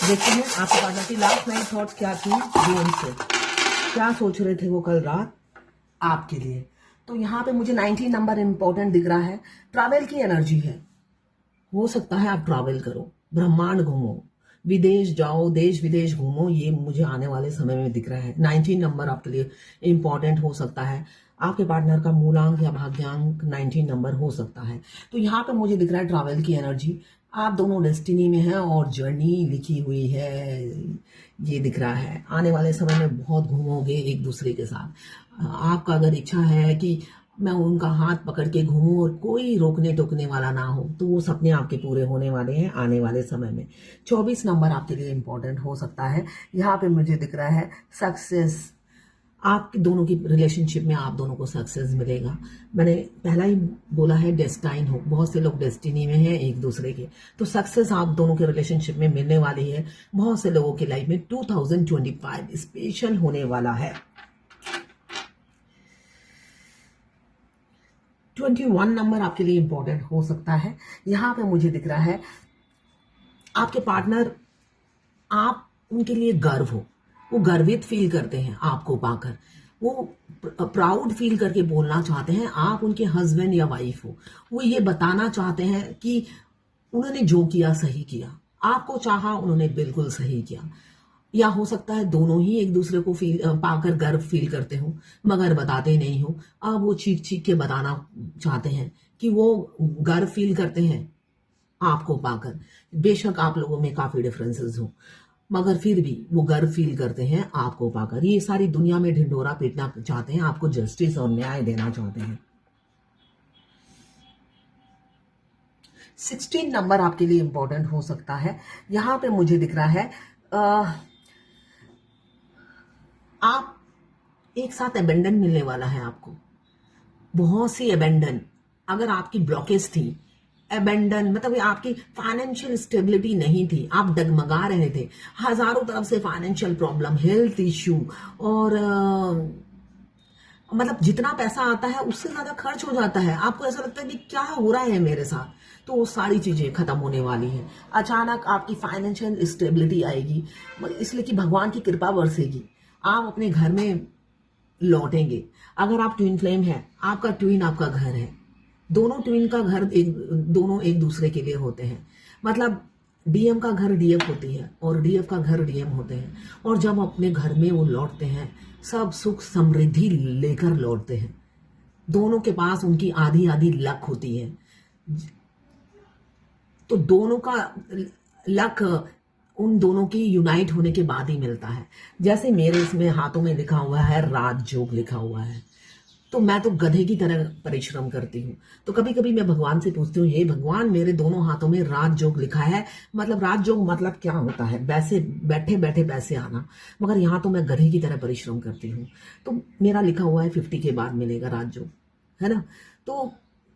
देखते हैं आपके पार्टनर की लास्ट नाइट थॉट्स क्या थी जीवन से, क्या सोच रहे थे वो कल रात आपके लिए। तो यहाँ पे मुझे 19 नंबर इंपॉर्टेंट दिख रहा है। ट्रैवल की एनर्जी है, हो सकता है आप ट्रैवल करो, ब्रह्मांड घूमो, विदेश जाओ, देश विदेश घूमो, ये मुझे आने वाले समय में दिख रहा है। 19 नंबर आपके लिए इंपॉर्टेंट हो सकता है। आपके पार्टनर का मूलांक या भाग्यांक 19 नंबर हो सकता है। तो यहाँ पे मुझे दिख रहा है ट्रैवल की एनर्जी, आप दोनों डेस्टिनी में हैं और जर्नी लिखी हुई है, ये दिख रहा है। आने वाले समय में बहुत घूमोगे एक दूसरे के साथ। आपका अगर इच्छा है कि मैं उनका हाथ पकड़ के घूमूं और कोई रोकने टोकने वाला ना हो, तो वो सपने आपके पूरे होने वाले हैं आने वाले समय में। 24 नंबर आपके लिए इंपॉर्टेंट हो सकता है। यहाँ पे मुझे दिख रहा है सक्सेस, आप दोनों की रिलेशनशिप में आप दोनों को सक्सेस मिलेगा। मैंने पहला ही बोला है डेस्टाइन हो, बहुत से लोग डेस्टिनी में हैं एक दूसरे के, तो सक्सेस आप दोनों के रिलेशनशिप में मिलने वाली है। बहुत से लोगों की लाइफ में 2025 स्पेशल होने वाला है। 21 नंबर आपके लिए इंपॉर्टेंट हो सकता है। यहाँ पे मुझे दिख रहा है आपके पार्टनर, आप उनके लिए गर्व हो, वो गर्वित फील करते हैं आपको पाकर, वो प्राउड फील करके बोलना चाहते हैं आप उनके हस्बैंड या वाइफ हो। वो ये बताना चाहते हैं कि उन्होंने जो किया सही किया, आपको चाहा उन्होंने बिल्कुल सही किया। या हो सकता है दोनों ही एक दूसरे को पाकर गर्व फील करते हो मगर बताते नहीं हो। अब वो चीख चीख के बताना चाहते हैं कि वो गर्व फील करते हैं आपको पाकर। बेशक आप लोगों में काफी डिफरेंसेस हो, मगर फिर भी वो गर्व फील करते हैं आपको पाकर। ये सारी दुनिया में ढिंढोरा पीटना चाहते हैं, आपको जस्टिस और न्याय देना चाहते हैं। 16 नंबर आपके लिए इंपॉर्टेंट हो सकता है। यहां पे मुझे दिख रहा है आप एक साथ अबेंडन मिलने वाला है आपको, बहुत सी अबेंडन। अगर आपकी ब्लॉकेज थी, अबेंडन मतलब आपकी फाइनेंशियल स्टेबिलिटी नहीं थी, आप डगमगा रहे थे, हजारों तरफ से फाइनेंशियल प्रॉब्लम, हेल्थ इश्यू और मतलब जितना पैसा आता है उससे ज्यादा खर्च हो जाता है। आपको ऐसा लगता है कि क्या हो रहा है मेरे साथ, तो वो सारी चीजें खत्म होने वाली हैं। अचानक आपकी फाइनेंशियल स्टेबिलिटी आएगी, इसलिए कि भगवान की कृपा बरसेगी, आप अपने घर में लौटेंगे। अगर आप ट्विन फ्लेम है, आपका ट्विन आपका घर है, दोनों ट्विन का घर दोनों एक दूसरे के लिए होते हैं। मतलब डीएम का घर डीएफ होती है और डीएफ का घर डीएम होते हैं, और जब अपने घर में वो लौटते हैं सब सुख समृद्धि लेकर लौटते हैं। दोनों के पास उनकी आधी आधी लक होती है, तो दोनों का लक उन दोनों की यूनाइट होने के बाद ही मिलता है। जैसे मेरे इसमें हाथों में लिखा हुआ है राजयोग लिखा हुआ है, तो मैं तो गधे की तरह परिश्रम करती हूँ। तो कभी कभी मैं भगवान से पूछती हूँ, हे भगवान मेरे दोनों हाथों में राजयोग लिखा है, मतलब राजयोग मतलब क्या होता है, वैसे बैठे बैठे पैसे आना, मगर यहाँ तो मैं गधे की तरह परिश्रम करती हूँ। तो मेरा लिखा हुआ है 50 के बाद मिलेगा राजयोग, है ना। तो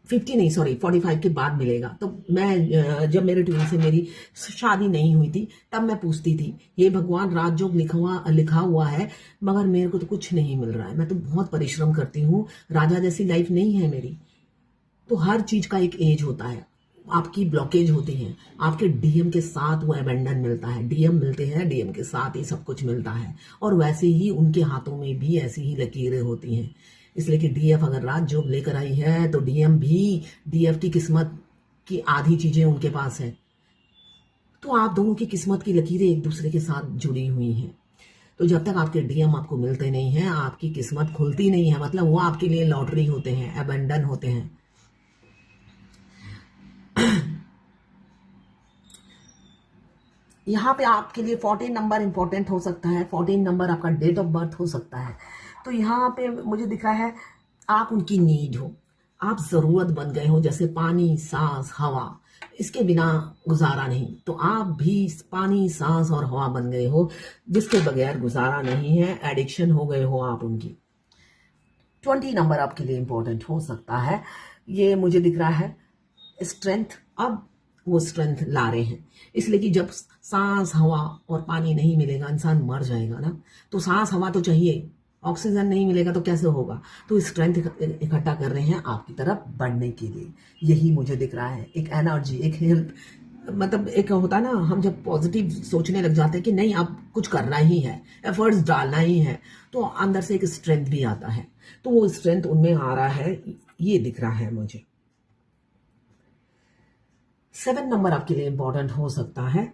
50 नहीं, सॉरी 45 के बाद मिलेगा। तो मैं जब मेरे ट्विन से मेरी शादी नहीं हुई थी तब मैं पूछती थी, ये भगवान राजयोग लिखा हुआ है मगर मेरे को तो कुछ नहीं मिल रहा है, मैं तो बहुत परिश्रम करती हूँ, राजा जैसी लाइफ नहीं है मेरी। तो हर चीज का एक एज होता है, आपकी ब्लॉकेज होती है, आपके डीएम के साथ वो अबेंडन मिलता है, डीएम मिलते हैं, डीएम के साथ ही सब कुछ मिलता है, और वैसे ही उनके हाथों में भी ऐसी ही लकीरें होती हैं। इसलिए कि डीएफ अगर राजयोग लेकर आई है तो डीएम भी, डीएफ की किस्मत की आधी चीजें उनके पास है। तो आप दोनों की किस्मत की लकीरें एक दूसरे के साथ जुड़ी हुई हैं। तो जब तक आपके डीएम आपको मिलते नहीं हैं आपकी किस्मत खुलती नहीं है, मतलब वो आपके लिए लॉटरी होते हैं, अबेंडन होते हैं। यहाँ पे आपके लिए 14 नंबर इंपॉर्टेंट हो सकता है। 14 नंबर आपका डेट ऑफ बर्थ हो सकता है। तो यहाँ पे मुझे दिख रहा है आप उनकी नीड हो, आप जरूरत बन गए हो, जैसे पानी, सांस, हवा, इसके बिना गुजारा नहीं। तो आप भी पानी, सांस और हवा बन गए हो, जिसके बगैर गुजारा नहीं है, एडिक्शन हो गए हो आप उनकी। 20 नंबर आपके लिए इंपॉर्टेंट हो सकता है। ये मुझे दिख रहा है स्ट्रेंथ, अब वो स्ट्रेंथ ला रहे हैं, इसलिए कि जब सांस, हवा और पानी नहीं मिलेगा इंसान मर जाएगा ना। तो सांस, हवा तो चाहिए, ऑक्सीजन नहीं मिलेगा तो कैसे होगा। तो स्ट्रेंथ इकट्ठा कर रहे हैं आपकी तरफ बढ़ने के लिए, यही मुझे दिख रहा है। एक एनर्जी, एक हेल्थ मतलब एक होता ना, हम जब पॉजिटिव सोचने लग जाते हैं कि नहीं अब कुछ करना ही है, एफर्ट्स डालना ही है, तो अंदर से एक स्ट्रेंथ भी आता है। तो वो स्ट्रेंथ उनमें आ रहा है, ये दिख रहा है मुझे। 7 नंबर आपके लिए इंपॉर्टेंट हो सकता है।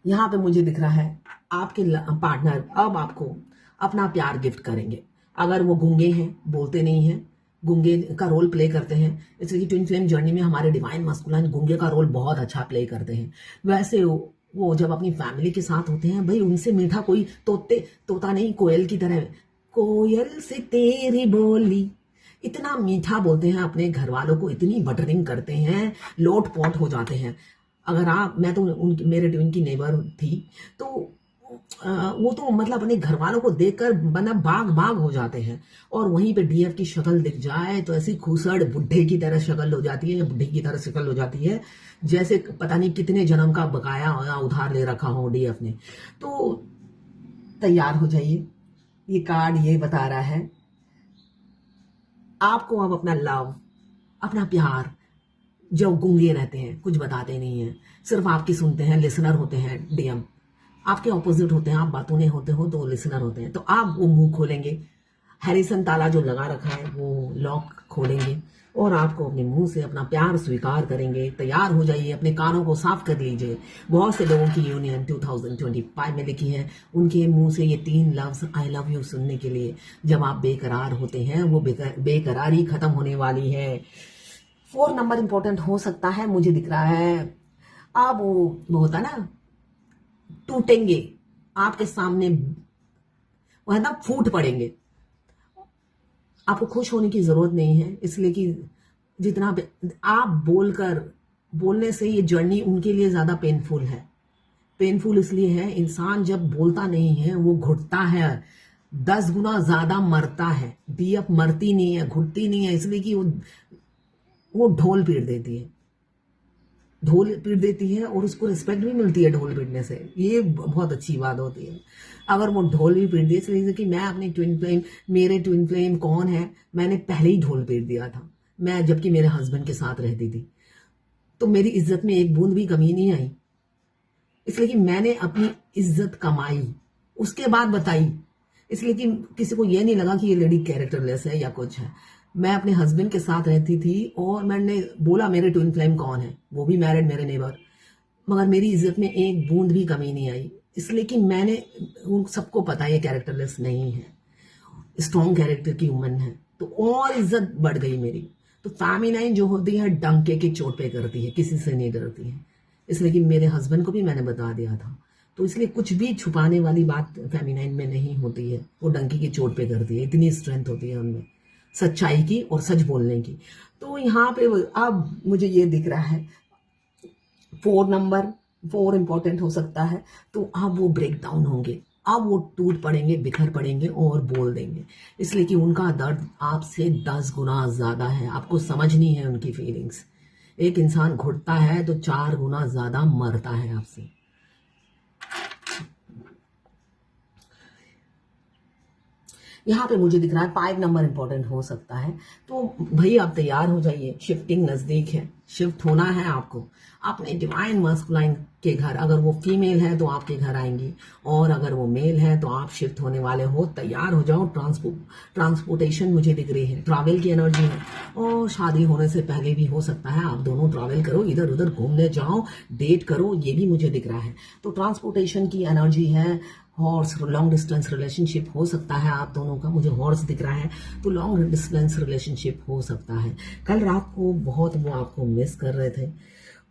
यहाँ पे मुझे दिख रहा है आपके पार्टनर अब आपको अपना प्यार गिफ्ट करेंगे। अगर वो गूंगे हैं, बोलते नहीं हैं, गूंगे का रोल प्ले करते हैं, इसलिए कि ट्विन फ्लेम जर्नी में हमारे डिवाइन मस्कुलाइन गूंगे का रोल बहुत अच्छा प्ले करते हैं। वैसे वो जब अपनी फैमिली के साथ होते हैं, भाई उनसे मीठा कोई तोता नहीं, कोयल की तरह। कोयल से तेरी बोली, इतना मीठा बोलते हैं अपने घर वालों को, इतनी बटरिंग करते हैं, लोट पोट हो जाते हैं। अगर मैं तो मेरे ट्विन की नेबर थी, तो वो तो मतलब अपने घर वालों को देखकर मतलब बाग बाग हो जाते हैं। और वहीं पे डीएफ की शक्ल दिख जाए तो ऐसी खूसड़ बुढ़े की तरह शक्ल हो जाती है, बुढ़ी की तरह शक्ल हो जाती है, जैसे पता नहीं कितने जन्म का बकाया या उधार ले रखा हो डीएफ ने। तो तैयार हो जाइए, ये कार्ड ये बता रहा है आपको अब अपना लव, अपना प्यार, जो गूंगे रहते हैं, कुछ बताते नहीं हैं, सिर्फ आपकी सुनते हैं, लिसनर होते हैं। डीएम आपके ऑपोजिट होते हैं, आप बातों नहीं होते हो तो लिसनर होते हैं। तो आप वो मुंह खोलेंगे, हैरिसन ताला जो लगा रखा है वो लॉक खोलेंगे और आपको अपने मुंह से अपना प्यार स्वीकार करेंगे। तैयार हो जाइए, अपने कानों को साफ कर लीजिए। बहुत से लोगों की यूनियन 2025 में लिखी है, उनके मुंह से ये 3 लफ्ज आई लव यू सुनने के लिए। जब आप बेकरार होते हैं, वो बेकरारी खत्म होने वाली है। 4 नंबर इंपॉर्टेंट हो सकता है, मुझे दिख रहा है। अब वो होता ना, टूटेंगे आपके सामने, वो है ना, फूट पड़ेंगे। आपको खुश होने की जरूरत नहीं है, इसलिए कि जितना आप बोलने से ये जर्नी उनके लिए ज्यादा पेनफुल है। पेनफुल इसलिए है, इंसान जब बोलता नहीं है वो घुटता है, 10 गुना ज्यादा मरता है। डीएफ मरती नहीं है, घुटती नहीं है, इसलिए कि वो ढोल पीट देती है, ढोल पीट देती है और उसको रिस्पेक्ट भी मिलती है ढोल पीटने से। ये बहुत अच्छी बात होती है। अगर वो ढोल भी पीट दी, इसलिए कि मैं अपनी ट्विन फ्लेम, मेरे ट्विन फ्लेम कौन है, मैंने पहले ही ढोल पीट दिया था, मैं जबकि मेरे हस्बैंड के साथ रहती थी, तो मेरी इज्जत में एक बूंद भी कमी नहीं आई। इसलिए कि मैंने अपनी इज्जत कमाई, उसके बाद बताई। इसलिए कि किसी को ये नहीं लगा कि ये लेडी कैरेक्टरलेस है या कुछ है। मैं अपने हस्बैंड के साथ रहती थी और मैंने बोला मेरे ट्विन फ्लेम कौन है, वो भी मैरिड, मेरे नेबर, मगर मेरी इज्जत में एक बूंद भी कमी नहीं आई। इसलिए कि मैंने, उन सबको पता है ये कैरेक्टरलेस नहीं है, स्ट्रॉन्ग कैरेक्टर की वुमन है, तो और इज्जत बढ़ गई मेरी। तो फेमिनाइन जो होती है डंके की चोट पे करती है, किसी से नहीं डरती है। इसलिए कि मेरे हस्बैंड को भी मैंने बता दिया था, तो इसलिए कुछ भी छुपाने वाली बात फेमिनाइन में नहीं होती है, वो डंकी की चोट पे करती है, इतनी स्ट्रेंथ होती है उनमें, सच्चाई की और सच बोलने की। तो यहाँ पे अब मुझे ये दिख रहा है 4 नंबर, 4 इंपॉर्टेंट हो सकता है। तो अब वो ब्रेक डाउन होंगे, अब वो टूट पड़ेंगे, बिखर पड़ेंगे और बोल देंगे, इसलिए कि उनका दर्द आपसे 10 गुना ज्यादा है। आपको समझनी है उनकी फीलिंग्स। एक इंसान घुटता है तो 4 गुना ज्यादा मरता है आपसे। यहाँ पे मुझे दिख रहा है 5 नंबर इंपॉर्टेंट हो सकता है। तो भाई आप तैयार हो जाइए, शिफ्टिंग नजदीक है, शिफ्ट होना है आपको अपने डिवाइन मस्कुलाइन के घर। अगर वो फीमेल है तो आपके घर आएंगी, और अगर वो मेल है तो आप शिफ्ट होने वाले हो। तैयार हो जाओ। ट्रांसपोर्टेशन मुझे दिख रही है, ट्रैवल की एनर्जी है, और शादी होने से पहले भी हो सकता है आप दोनों ट्रैवल करो, इधर उधर घूमने जाओ, डेट करो, ये भी मुझे दिख रहा है। तो ट्रांसपोर्टेशन की एनर्जी है। हॉर्स, लॉन्ग डिस्टेंस रिलेशनशिप हो सकता है आप दोनों का, मुझे हॉर्स दिख रहा है, तो लॉन्ग डिस्टेंस रिलेशनशिप हो सकता है। कल रात को बहुत वो आपको मिस कर रहे थे,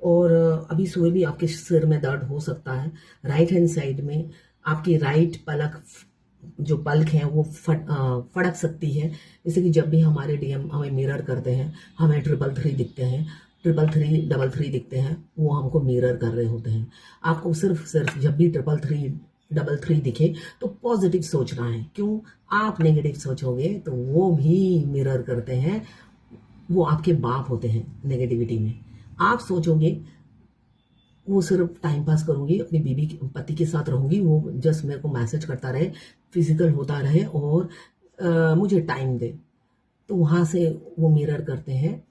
और अभी सुबह भी आपके सिर में दर्द हो सकता है। राइट हैंड साइड में आपकी राइट पलक, जो पलक है वो फड़क सकती है। जैसे कि जब भी हमारे डीएम हमें मिरर करते हैं, हमें 333 दिखते हैं, 333 दिखते हैं, वो हमको मिरर कर रहे होते हैं। आपको सिर्फ जब भी 333 दिखे तो पॉजिटिव सोचना है। क्यों? आप नेगेटिव सोचोगे तो वो भी मिरर करते हैं, वो आपके बाप होते हैं नेगेटिविटी में। आप सोचोगे वो सिर्फ टाइम पास करूंगी, अपनी बीवी पति के साथ रहूंगी, वो जस्ट मेरे को मैसेज करता रहे, फिजिकल होता रहे और मुझे टाइम दे, तो वहां से वो मिरर करते हैं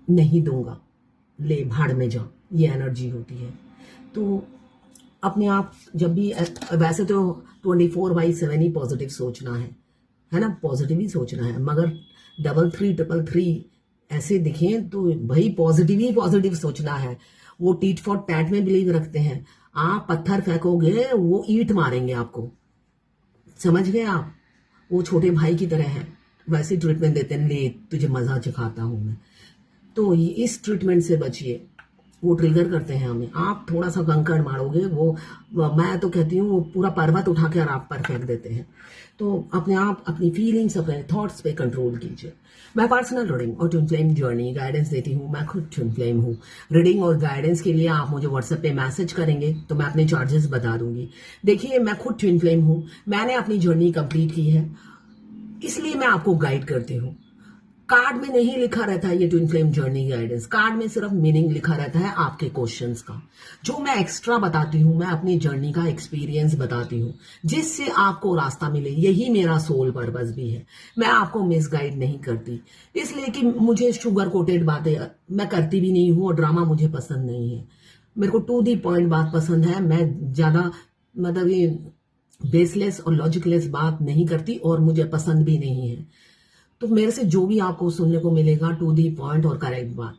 नहीं दूंगा, ले भाड़ में जा, ये एनर्जी होती है। तो अपने आप जब भी, वैसे तो 24/7 ही पॉजिटिव सोचना है ना, पॉजिटिव ही सोचना है, मगर 3333 ऐसे दिखे तो भाई पॉजिटिव ही पॉजिटिव सोचना है। वो टीट फॉर टैट में बिलीव रखते हैं, आप पत्थर फेंकोगे वो ईंट मारेंगे आपको, समझ गए आप? वो छोटे भाई की तरह है, वैसे ट्रीटमेंट देते हैं, ले तुझे मजा चखाता हूं मैं। तो इस ट्रीटमेंट से बचिए, वो ट्रिगर करते हैं हमें। आप थोड़ा सा कंकड़ मारोगे मैं तो कहती हूँ वो पूरा पर्वत उठा कर आप पर फेंक देते हैं। तो अपने आप अपनी फीलिंग्स, अपने थॉट्स पे कंट्रोल कीजिए। मैं पर्सनल रीडिंग और ट्विन फ्लेम जर्नी गाइडेंस देती हूँ, मैं खुद ट्विन फ्लेम हूँ। रीडिंग और गाइडेंस के लिए आप मुझे व्हाट्सएप पे मैसेज करेंगे तो मैं अपने चार्जेस बता दूंगी। देखिए, मैं खुद ट्विन फ्लेम हूँ, मैंने अपनी जर्नी कंप्लीट की है, इसलिए मैं आपको गाइड करती हूँ। कार्ड में नहीं लिखा रहता है ये twin flame journey guidance, card में सिर्फ मीनिंग लिखा रहता है आपके क्वेश्चंस का। जो मैं एक्स्ट्रा बताती हूँ, मैं अपनी जर्नी का एक्सपीरियंस बताती हूँ, जिससे आपको रास्ता मिले। यही मेरा सोल पर्पस भी है। मैं आपको मिसगाइड नहीं करती, इसलिए कि मुझे शुगर कोटेड बातें मैं करती भी नहीं हूँ और ड्रामा मुझे पसंद नहीं है। मेरे को टू दी पॉइंट बात पसंद है। मैं ज्यादा मतलब ये बेसलेस और लॉजिकलेस बात नहीं करती और मुझे पसंद भी नहीं है। तो मेरे से जो भी आपको सुनने को मिलेगा, टू दी पॉइंट और करेक्ट बात,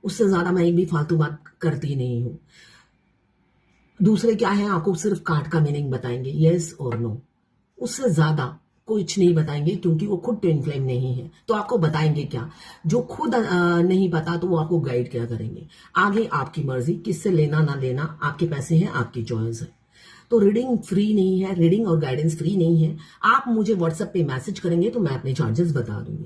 उससे ज्यादा मैं एक भी फालतू बात करती नहीं हूं। दूसरे क्या है, आपको सिर्फ कार्ड का मीनिंग बताएंगे, यस और नो, उससे ज्यादा कुछ नहीं बताएंगे, क्योंकि वो खुद ट्विन फ्लेम नहीं है। तो आपको बताएंगे क्या? जो खुद नहीं पता तो वो आपको गाइड क्या करेंगे? आगे आपकी मर्जी, किससे लेना ना लेना आपके पैसे हैं, आपकी चॉइस है। तो रीडिंग फ्री नहीं है, रीडिंग और गाइडेंस फ्री नहीं है। आप मुझे व्हाट्सएप पे मैसेज करेंगे तो मैं अपने चार्जेस बता दूंगी।